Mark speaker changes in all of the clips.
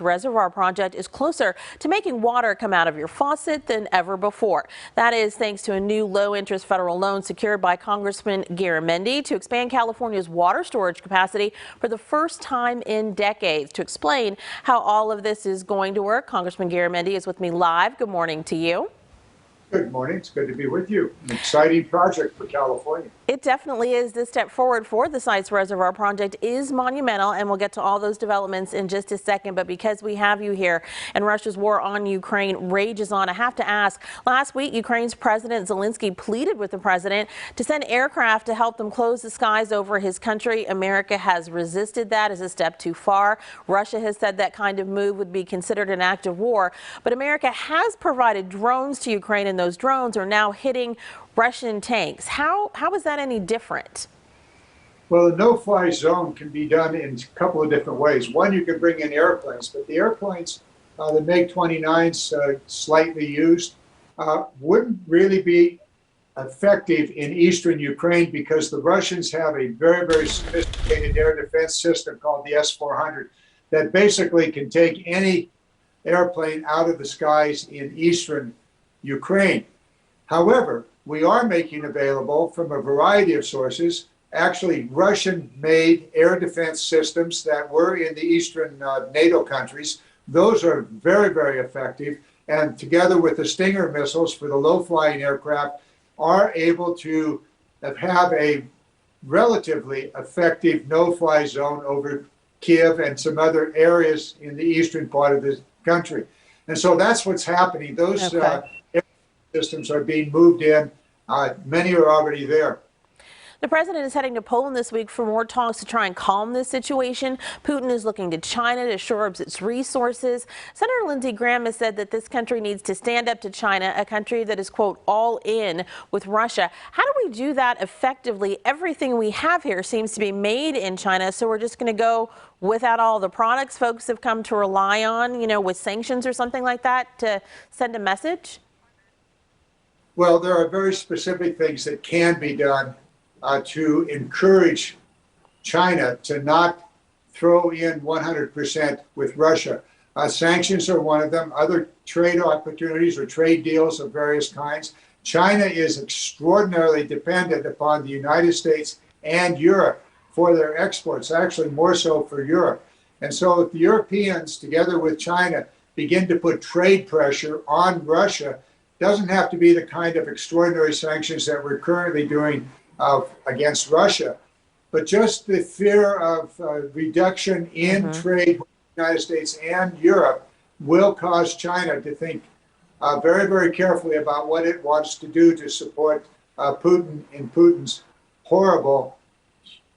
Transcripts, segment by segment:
Speaker 1: Reservoir project is closer to making water come out of your faucet than ever before. That is thanks to a new low-interest federal loan secured by Congressman Garamendi to expand California's water storage capacity for the first time in decades. To explain how all of this is going to work, Congressman Garamendi is with me live. Good morning to you.
Speaker 2: Good morning. It's good to be with you. An exciting project for California.
Speaker 1: It definitely is. This step forward for the Sites Reservoir project is monumental, and we'll get to all those developments in just a second. But because we have you here and Russia's war on Ukraine rages on, I have to ask, last week, Ukraine's President Zelensky pleaded with the president to send aircraft to help them close the skies over his country. America has resisted that as a step too far. Russia has said that kind of move would be considered an act of war. But America has provided drones to Ukraine, and those drones are now hitting Russian tanks. How is that any different?
Speaker 2: Well, the no-fly zone can be done in a couple of different ways. One, you can bring in airplanes, but the airplanes, the MiG-29s, slightly used, wouldn't really be effective in eastern Ukraine because the Russians have a very, very sophisticated air defense system called the S-400 that basically can take any airplane out of the skies in eastern Ukraine. However, we are making available from a variety of sources, actually Russian-made air defense systems that were in the eastern NATO countries. Those are very, very effective, and together with the Stinger missiles for the low-flying aircraft, are able to have a relatively effective no-fly zone over Kiev and some other areas in the eastern part of the country. And so that's what's happening. Those systems are being moved in. Many are already there.
Speaker 1: The president is heading to Poland this week for more talks to try and calm this situation. Putin is looking to China to shore up its resources. Senator Lindsey Graham has said that this country needs to stand up to China, a country that is, quote, all in with Russia. How do we do that effectively? Everything we have here seems to be made in China, so we're just going to go without all the products folks have come to rely on, you know, with sanctions or something like that to send a message?
Speaker 2: Well, there are very specific things that can be done to encourage China to not throw in 100% with Russia. Sanctions are one of them. Other trade opportunities or trade deals of various kinds. China is extraordinarily dependent upon the United States and Europe for their exports, actually more so for Europe. And so if the Europeans, together with China, begin to put trade pressure on Russia, doesn't have to be the kind of extraordinary sanctions that we're currently doing against Russia, but just the fear of reduction in trade with the United States and Europe will cause China to think very, very carefully about what it wants to do to support Putin in Putin's horrible,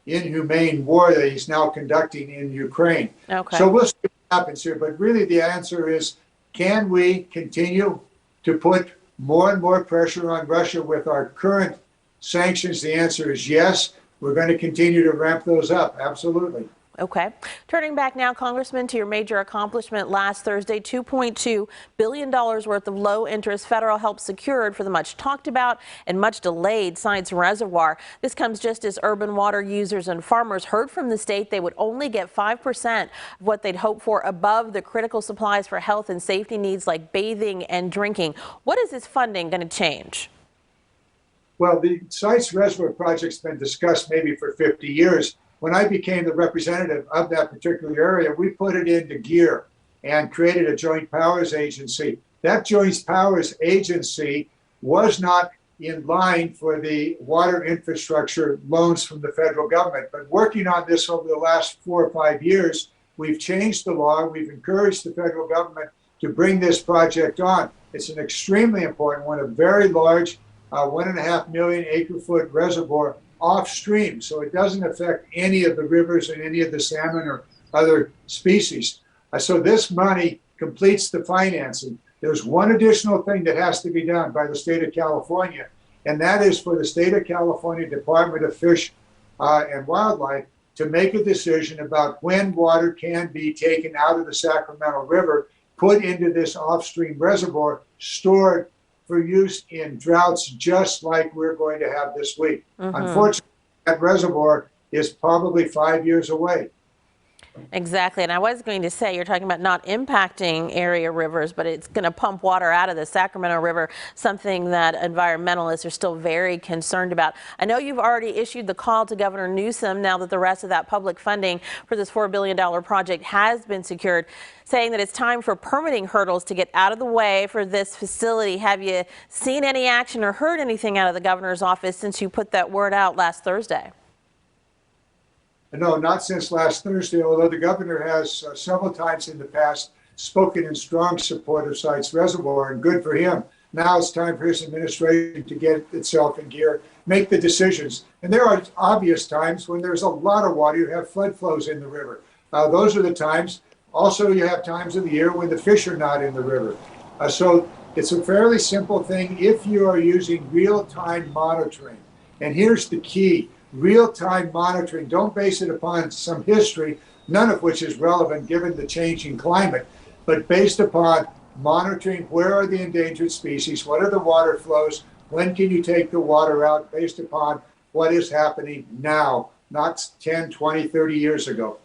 Speaker 2: inhumane war that he's now conducting in Ukraine. So we'll see what happens here, but really the answer is, can we continue to put more and more pressure on Russia with our current sanctions? The answer is yes. We're going to continue to ramp those up. Absolutely.
Speaker 1: Okay. Turning back now, Congressman, to your major accomplishment last Thursday, $2.2 billion worth of low-interest federal help secured for the much talked about and much delayed Sites Reservoir. This comes just as urban water users and farmers heard from the state they would only get 5% of what they'd hoped for above the critical supplies for health and safety needs like bathing and drinking. What is this funding going to change?
Speaker 2: Well, the Sites Reservoir project's been discussed maybe for 50 years. When I became the representative of that particular area, we put it into gear and created a joint powers agency. That joint powers agency was not in line for the water infrastructure loans from the federal government. But working on this over the last 4 or 5 years, we've changed the law. We've encouraged the federal government to bring this project on. It's an extremely important one, a very large 1.5 million acre-foot reservoir offstream, so it doesn't affect any of the rivers and any of the salmon or other species. So this money completes the financing. There's one additional thing that has to be done by the state of California, and that is for the state of California Department of Fish and Wildlife to make a decision about when water can be taken out of the Sacramento River, put into this offstream reservoir, stored for use in droughts just like we're going to have this week. Unfortunately, that reservoir is probably 5 years away.
Speaker 1: Exactly. And I was going to say, you're talking about not impacting area rivers, but it's going to pump water out of the Sacramento River, something that environmentalists are still very concerned about. I know you've already issued the call to Governor Newsom now that the rest of that public funding for this $4 billion project has been secured, saying that it's time for permitting hurdles to get out of the way for this facility. Have you seen any action or heard anything out of the governor's office since you put that word out last Thursday?
Speaker 2: No, not since last Thursday, although the governor has several times in the past spoken in strong support of Sites Reservoir, and good for him. Now it's time for his administration to get itself in gear, make the decisions. And there are obvious times when there's a lot of water, you have flood flows in the river. Those are the times. Also, you have times of the year when the fish are not in the river. So it's a fairly simple thing if you are using real-time monitoring. And here's the key. Real-time monitoring. Don't base it upon some history, none of which is relevant given the changing climate, but based upon monitoring where are the endangered species, what are the water flows, when can you take the water out, based upon what is happening now, not 10, 20, 30 years ago.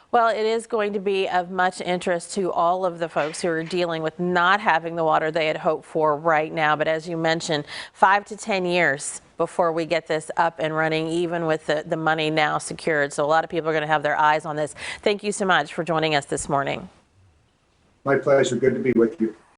Speaker 1: Well, it is going to be of much interest to all of the folks who are dealing with not having the water they had hoped for right now. But as you mentioned, 5 to 10 years before we get this up and running, even with the money now secured. So a lot of people are going to have their eyes on this. Thank you so much for joining us this morning.
Speaker 2: My pleasure. Good to be with you.